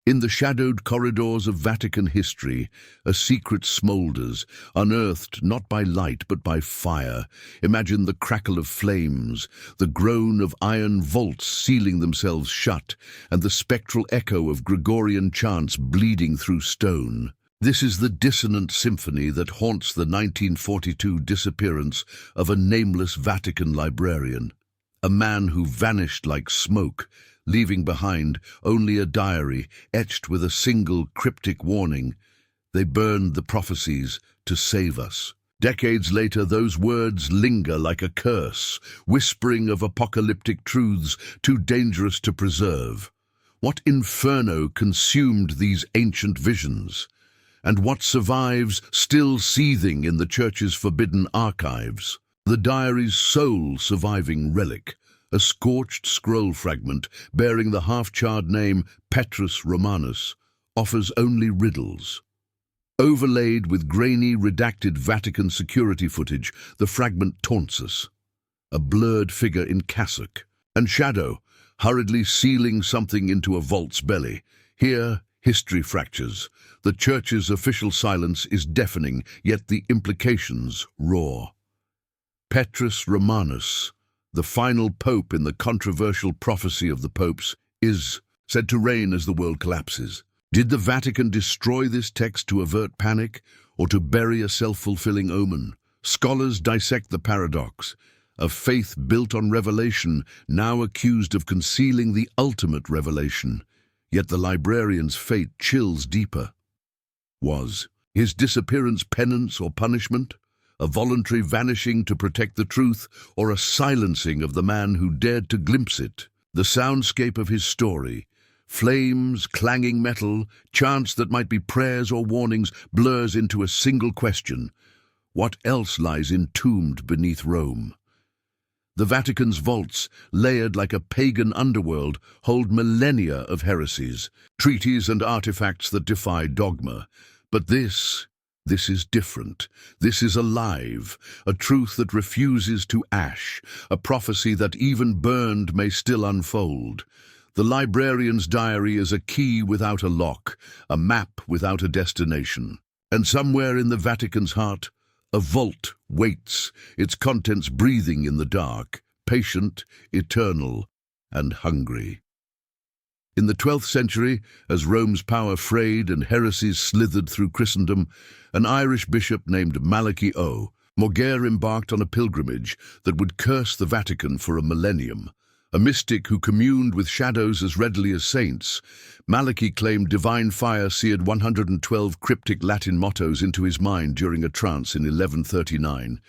In the shadowed corridors of Vatican history, a secret smolders, unearthed not by light but by fire. Imagine the crackle of flames, the groan of iron vaults sealing themselves shut, and the spectral echo of Gregorian chants bleeding through stone. This is the dissonant symphony that haunts the 1942 disappearance of a nameless Vatican librarian, a man who vanished like smoke, leaving behind only a diary etched with a single cryptic warning: "They burned the prophecies to save us." Decades later, those words linger like a curse, whispering of apocalyptic truths too dangerous to preserve. What inferno consumed these ancient visions? And what survives, still seething in the Church's forbidden archives? The diary's sole surviving relic, a scorched scroll fragment bearing the half-charred name Petrus Romanus, offers only riddles. Overlaid with grainy, redacted Vatican security footage, the fragment taunts us. A blurred figure in cassock and shadow, hurriedly sealing something into a vault's belly. Here, history fractures. The Church's official silence is deafening, yet the implications raw. Petrus Romanus, the final pope in the controversial prophecy of the popes, is said to reign as the world collapses. Did the Vatican destroy this text to avert panic, or to bury a self-fulfilling omen? Scholars dissect the paradox of faith built on revelation, now accused of concealing the ultimate revelation. Yet the librarian's fate chills deeper. Was his disappearance penance or punishment? A voluntary vanishing to protect the truth, or a silencing of the man who dared to glimpse it? The soundscape of his story, flames, clanging metal, chants that might be prayers or warnings, blurs into a single question: what else lies entombed beneath Rome? The Vatican's vaults, layered like a pagan underworld, hold millennia of heresies, treaties and artifacts that defy dogma. But this is different. This is alive, a truth that refuses to ash, a prophecy that even burned may still unfold. The librarian's diary is a key without a lock, a map without a destination. And somewhere in the Vatican's heart, a vault waits, its contents breathing in the dark, patient, eternal, and hungry. In the 12th century, as Rome's power frayed and heresies slithered through Christendom, an Irish bishop named Malachy Morgair embarked on a pilgrimage that would curse the Vatican for a millennium. A mystic who communed with shadows as readily as saints, Malachy claimed divine fire seared 112 cryptic Latin mottos into his mind during a trance in 1139,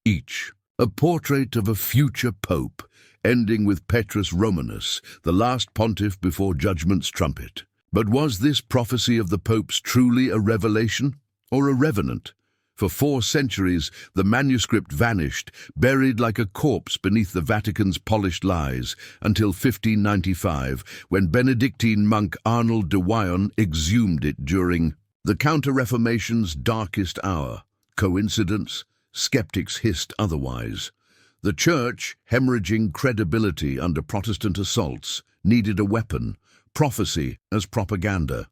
each a portrait of a future pope, ending with Petrus Romanus, the last pontiff before judgment's trumpet. But was this prophecy of the popes truly a revelation or a revenant? For 4 centuries, the manuscript vanished, buried like a corpse beneath the Vatican's polished lies, until 1595, when Benedictine monk Arnold de Wyon exhumed it during the Counter-Reformation's darkest hour. Coincidence? Skeptics hissed otherwise. The Church, hemorrhaging credibility under Protestant assaults, needed a weapon: prophecy as propaganda.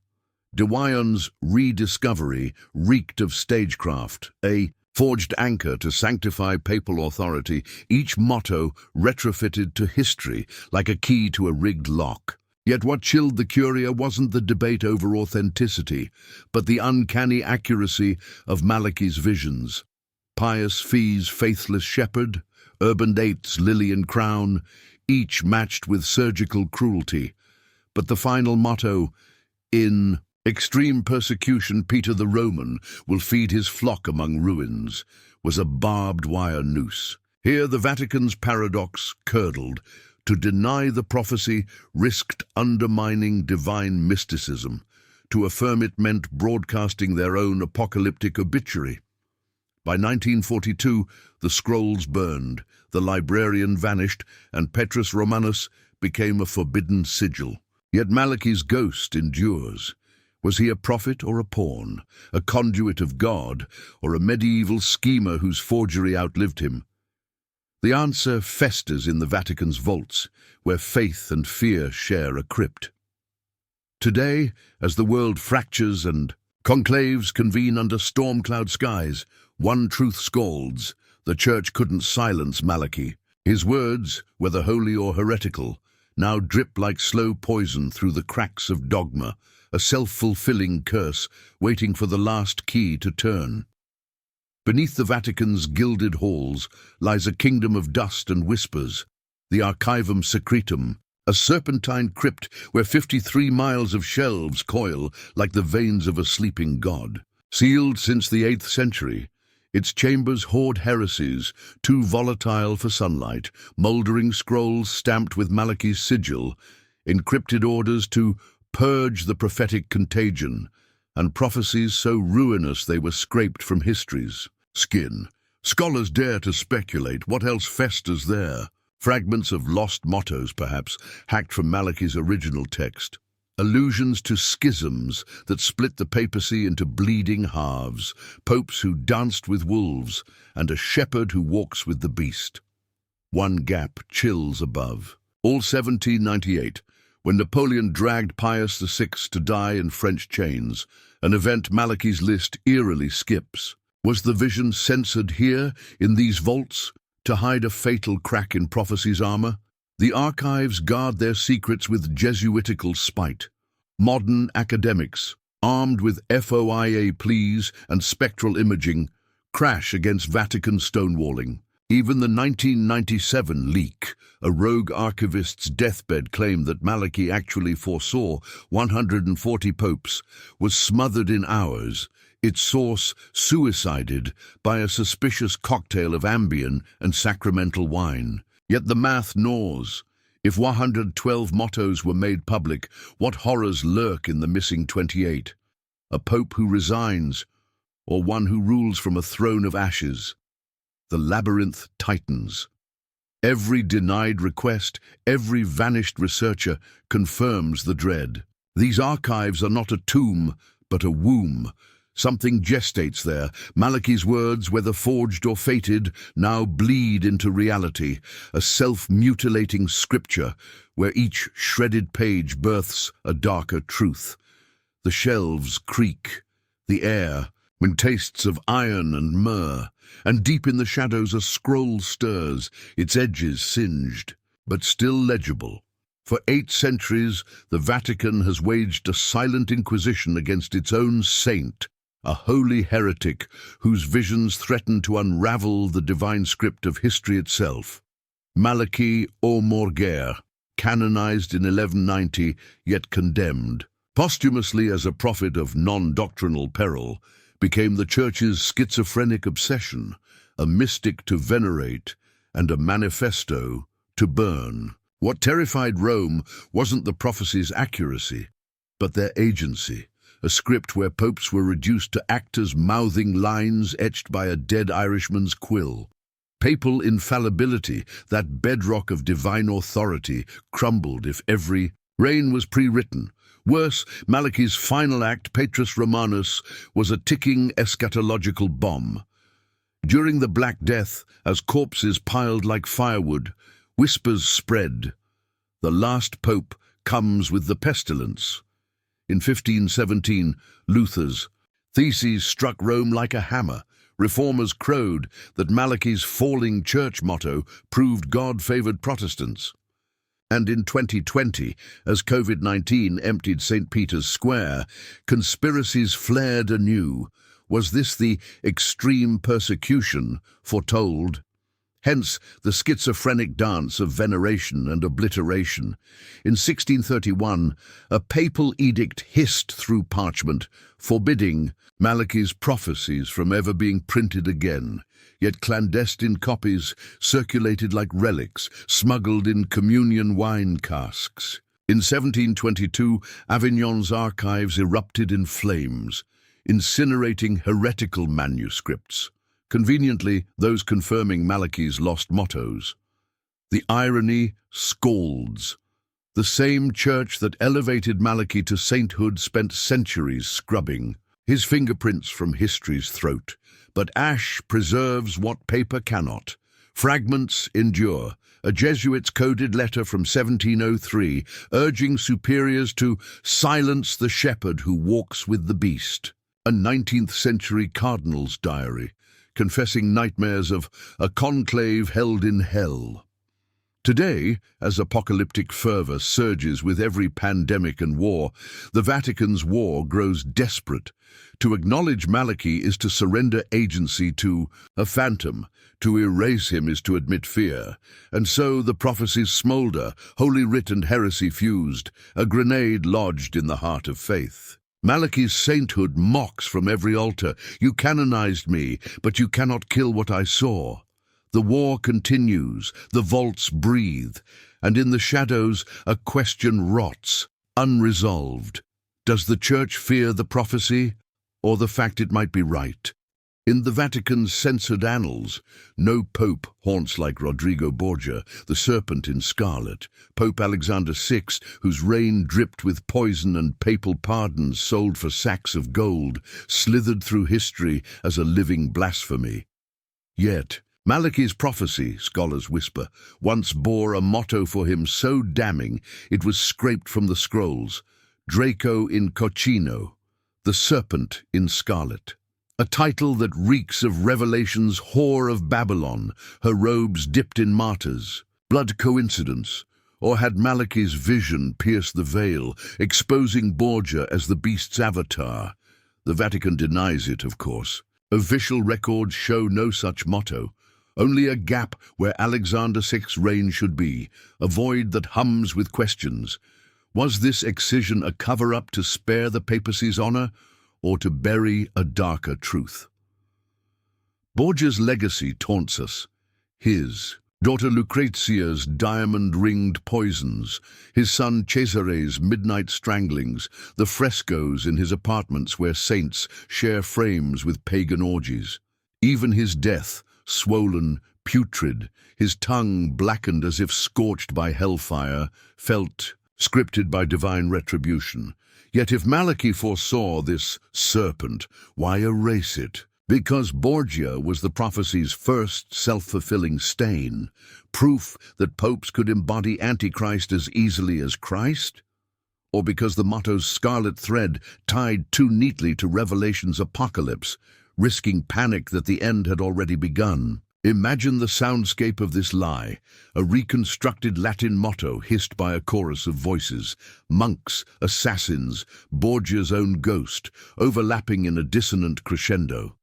De Wyon's rediscovery reeked of stagecraft, a forged anchor to sanctify papal authority, each motto retrofitted to history like a key to a rigged lock. Yet what chilled the curia wasn't the debate over authenticity, but the uncanny accuracy of Malachy's visions. Pius Fee's faithless shepherd, Urban VIII's Lilian crown, each matched with surgical cruelty. But the final motto, "In extreme persecution Peter the Roman will feed his flock among ruins," was a barbed wire noose. Here the Vatican's paradox curdled. To deny the prophecy risked undermining divine mysticism. To affirm it meant broadcasting their own apocalyptic obituary. By 1942, the scrolls burned, the librarian vanished, and Petrus Romanus became a forbidden sigil. Yet Malachy's ghost endures. Was he a prophet or a pawn, a conduit of God, or a medieval schemer whose forgery outlived him? The answer festers in the Vatican's vaults, where faith and fear share a crypt. Today, as the world fractures and conclaves convene under storm-cloud skies, one truth scalds: the Church couldn't silence Malachy. His words, whether holy or heretical, now drip like slow poison through the cracks of dogma, a self-fulfilling curse waiting for the last key to turn. Beneath the Vatican's gilded halls lies a kingdom of dust and whispers, the Archivum Secretum, a serpentine crypt where 53 miles of shelves coil like the veins of a sleeping god. Sealed since the 8th century, its chambers hoard heresies, too volatile for sunlight, mouldering scrolls stamped with Malachy's sigil, encrypted orders to purge the prophetic contagion, and prophecies so ruinous they were scraped from history's skin. Scholars dare to speculate what else festers there. Fragments of lost mottos, perhaps, hacked from Malachy's original text. Allusions to schisms that split the papacy into bleeding halves, popes who danced with wolves, and a shepherd who walks with the beast. One gap chills above. All 1798, when Napoleon dragged Pius VI to die in French chains, an event Malachy's list eerily skips. Was the vision censored here, in these vaults, to hide a fatal crack in prophecy's armor? The archives guard their secrets with Jesuitical spite. Modern academics, armed with FOIA pleas and spectral imaging, crash against Vatican stonewalling. Even the 1997 leak, a rogue archivist's deathbed claim that Malachy actually foresaw 140 popes, was smothered in hours, its source suicided by a suspicious cocktail of Ambien and sacramental wine. Yet the math gnaws. If 112 mottos were made public, what horrors lurk in the missing 28? A pope who resigns, or one who rules from a throne of ashes? The labyrinth tightens. Every denied request, every vanished researcher confirms the dread. These archives are not a tomb, but a womb. Something gestates there. Malachy's words, whether forged or fated, now bleed into reality, a self-mutilating scripture where each shredded page births a darker truth. The shelves creak, the air, when tastes of iron and myrrh, and deep in the shadows a scroll stirs, its edges singed, but still legible. For 8 centuries, the Vatican has waged a silent inquisition against its own saint, a holy heretic whose visions threaten to unravel the divine script of history itself. Malachy au Morguer, canonized in 1190, yet condemned, posthumously as a prophet of non-doctrinal peril, became the Church's schizophrenic obsession, a mystic to venerate and a manifesto to burn. What terrified Rome wasn't the prophecy's accuracy, but their agency. A script where popes were reduced to actors mouthing lines etched by a dead Irishman's quill. Papal infallibility, that bedrock of divine authority, crumbled if every reign was pre-written. Worse, Malachy's final act, Petrus Romanus, was a ticking eschatological bomb. During the Black Death, as corpses piled like firewood, whispers spread. The last pope comes with the pestilence. In 1517, Luther's theses struck Rome like a hammer. Reformers crowed that Malachy's falling church motto proved God-favored Protestants. And in 2020, as COVID-19 emptied St. Peter's Square, conspiracies flared anew. Was this the extreme persecution foretold? Hence the schizophrenic dance of veneration and obliteration. In 1631, a papal edict hissed through parchment, forbidding Malachy's prophecies from ever being printed again. Yet clandestine copies circulated like relics, smuggled in communion wine casks. In 1722, Avignon's archives erupted in flames, incinerating heretical manuscripts. Conveniently, those confirming Malachy's lost mottos. The irony scalds. The same church that elevated Malachy to sainthood spent centuries scrubbing his fingerprints from history's throat. But ash preserves what paper cannot. Fragments endure. A Jesuit's coded letter from 1703 urging superiors to silence the shepherd who walks with the beast. A 19th century cardinal's diary, confessing nightmares of a conclave held in hell. Today, as apocalyptic fervor surges with every pandemic and war, the Vatican's war grows desperate. To acknowledge Malachy is to surrender agency to a phantom. To erase him is to admit fear. And so the prophecies smolder, Holy Writ and heresy fused, a grenade lodged in the heart of faith. Malachy's sainthood mocks from every altar. You canonized me, but you cannot kill what I saw. The war continues, the vaults breathe, and in the shadows a question rots, unresolved. Does the Church fear the prophecy, or the fact it might be right? In the Vatican's censored annals, no pope haunts like Rodrigo Borgia, the Serpent in Scarlet, Pope Alexander VI, whose reign dripped with poison and papal pardons sold for sacks of gold, slithered through history as a living blasphemy. Yet, Malachy's prophecy, scholars whisper, once bore a motto for him so damning it was scraped from the scrolls: Draco in coccino, the Serpent in Scarlet. A title that reeks of Revelation's whore of Babylon, her robes dipped in martyrs. Blood coincidence? Or had Malachy's vision pierced the veil, exposing Borgia as the beast's avatar? The Vatican denies it, of course. Official records show no such motto. Only a gap where Alexander VI's reign should be, a void that hums with questions. Was this excision a cover-up to spare the papacy's honor, or to bury a darker truth? Borgia's legacy taunts us. His daughter Lucrezia's diamond-ringed poisons, his son Cesare's midnight stranglings, the frescoes in his apartments where saints share frames with pagan orgies. Even his death, swollen, putrid, his tongue blackened as if scorched by hellfire, felt scripted by divine retribution. Yet if Malachy foresaw this serpent, why erase it? Because Borgia was the prophecy's first self-fulfilling stain, proof that popes could embody Antichrist as easily as Christ? Or because the motto's scarlet thread tied too neatly to Revelation's apocalypse, risking panic that the end had already begun? Imagine the soundscape of this lie, a reconstructed Latin motto hissed by a chorus of voices, monks, assassins, Borgia's own ghost, overlapping in a dissonant crescendo.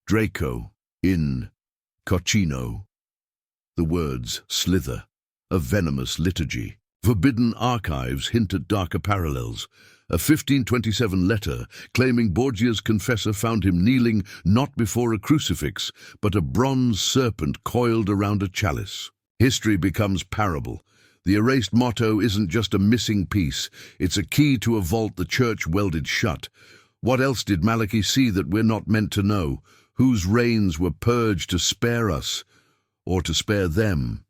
Draco, in, coccino. The words slither, a venomous liturgy. Forbidden archives hint at darker parallels. A 1527 letter claiming Borgia's confessor found him kneeling not before a crucifix, but a bronze serpent coiled around a chalice. History becomes parable. The erased motto isn't just a missing piece, it's a key to a vault the Church welded shut. What else did Malachy see that we're not meant to know? Whose reigns were purged to spare us, or to spare them?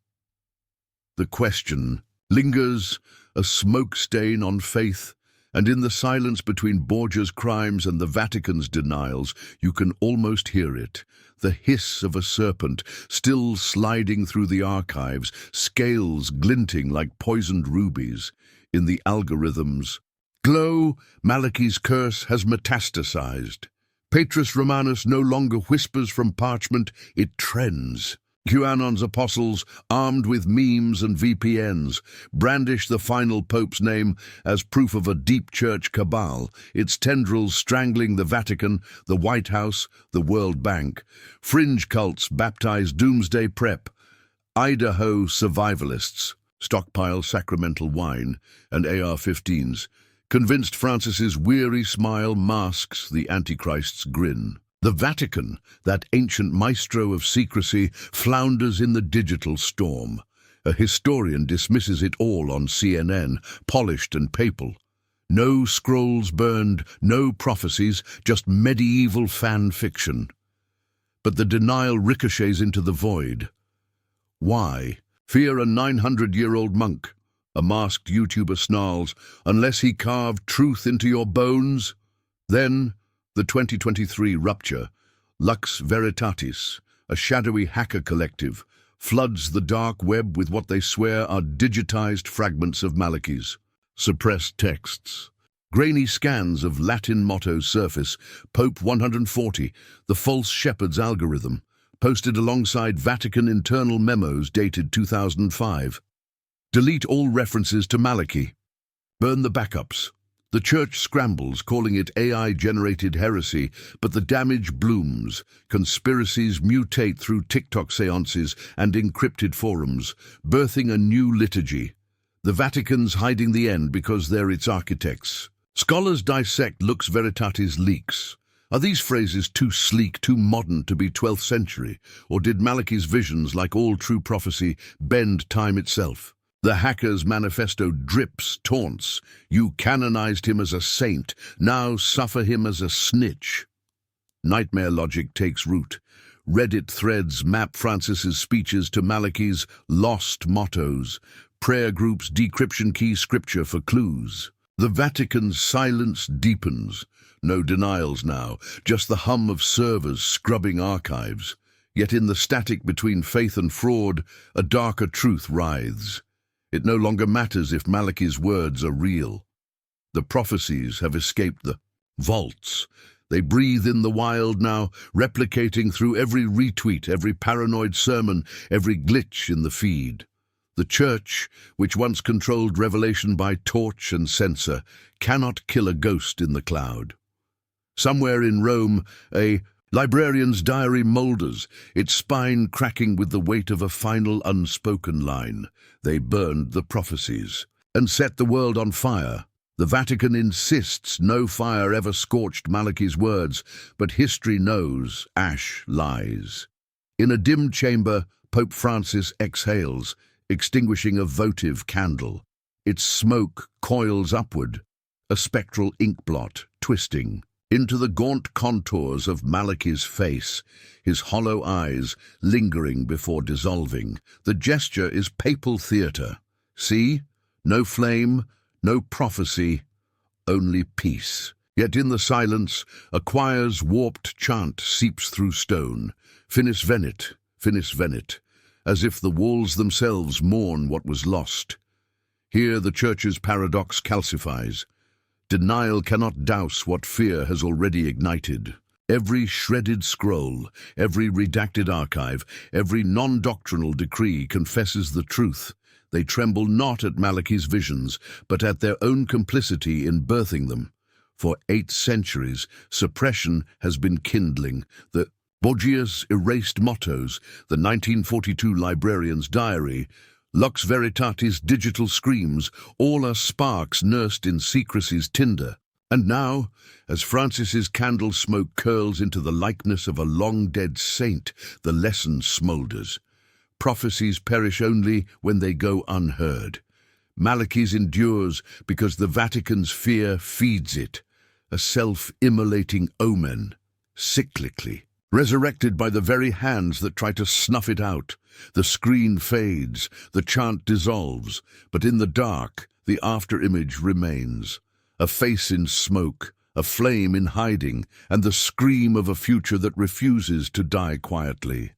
The question lingers, a smoke stain on faith, and in the silence between Borgia's crimes and the Vatican's denials, you can almost hear it. The hiss of a serpent, still sliding through the archives, scales glinting like poisoned rubies. In the algorithms, glow, Malachy's curse has metastasized. Petrus Romanus no longer whispers from parchment, it trends. QAnon's apostles, armed with memes and VPNs, brandish the final pope's name as proof of a deep church cabal, its tendrils strangling the Vatican, the White House, the World Bank. Fringe cults baptize doomsday prep. Idaho survivalists stockpile sacramental wine and AR-15s. Convinced Francis's weary smile masks the Antichrist's grin. The Vatican, that ancient maestro of secrecy, flounders in the digital storm. A historian dismisses it all on CNN, polished and papal. No scrolls burned, no prophecies, just medieval fan fiction. But the denial ricochets into the void. Why? Fear a 900-year-old monk. A masked YouTuber snarls, unless he carved truth into your bones? Then, the 2023 rupture, Lux Veritatis, a shadowy hacker collective, floods the dark web with what they swear are digitized fragments of Malachy's. Suppressed texts. Grainy scans of Latin mottos surface. Pope 140, the false shepherd's algorithm, posted alongside Vatican internal memos dated 2005. Delete all references to Malachy. Burn the backups. The Church scrambles, calling it AI-generated heresy, but the damage blooms. Conspiracies mutate through TikTok seances and encrypted forums, birthing a new liturgy. The Vatican's hiding the end because they're its architects. Scholars dissect Lux Veritatis leaks. Are these phrases too sleek, too modern to be 12th century? Or did Malachy's visions, like all true prophecy, bend time itself? The hacker's manifesto drips taunts. You canonized him as a saint, now suffer him as a snitch. Nightmare logic takes root. Reddit threads map Francis's speeches to Malachy's lost mottos. Prayer groups decryption key scripture for clues. The Vatican's silence deepens. No denials now, just the hum of servers scrubbing archives. Yet in the static between faith and fraud, a darker truth writhes. It no longer matters if Malachy's words are real. The prophecies have escaped the vaults. They breathe in the wild now, replicating through every retweet, every paranoid sermon, every glitch in the feed. The Church, which once controlled revelation by torch and censor, cannot kill a ghost in the cloud. Somewhere in Rome, a librarian's diary moulders, its spine cracking with the weight of a final unspoken line. They burned the prophecies and set the world on fire. The Vatican insists no fire ever scorched Malachy's words, but history knows ash lies. In a dim chamber, Pope Francis exhales, extinguishing a votive candle. Its smoke coils upward, a spectral inkblot twisting into the gaunt contours of Malachy's face, his hollow eyes lingering before dissolving. The gesture is papal theatre. See? No flame, no prophecy, only peace. Yet in the silence, a choir's warped chant seeps through stone. Finis venit, finis venit, as if the walls themselves mourn what was lost. Here the Church's paradox calcifies. Denial cannot douse what fear has already ignited. Every shredded scroll, every redacted archive, every non-doctrinal decree confesses the truth. They tremble not at Malachy's visions, but at their own complicity in birthing them. For 8 centuries, suppression has been kindling. The Borgia's erased mottos, the 1942 librarian's diary, Lux Veritatis digital screams, all are sparks nursed in secrecy's tinder. And now, as Francis's candle smoke curls into the likeness of a long-dead saint, the lesson smoulders. Prophecies perish only when they go unheard. Malachy's endures because the Vatican's fear feeds it, a self-immolating omen, cyclically. Resurrected by the very hands that try to snuff it out. The screen fades, the chant dissolves, but in the dark, the after-image remains. A face in smoke, a flame in hiding, and the scream of a future that refuses to die quietly.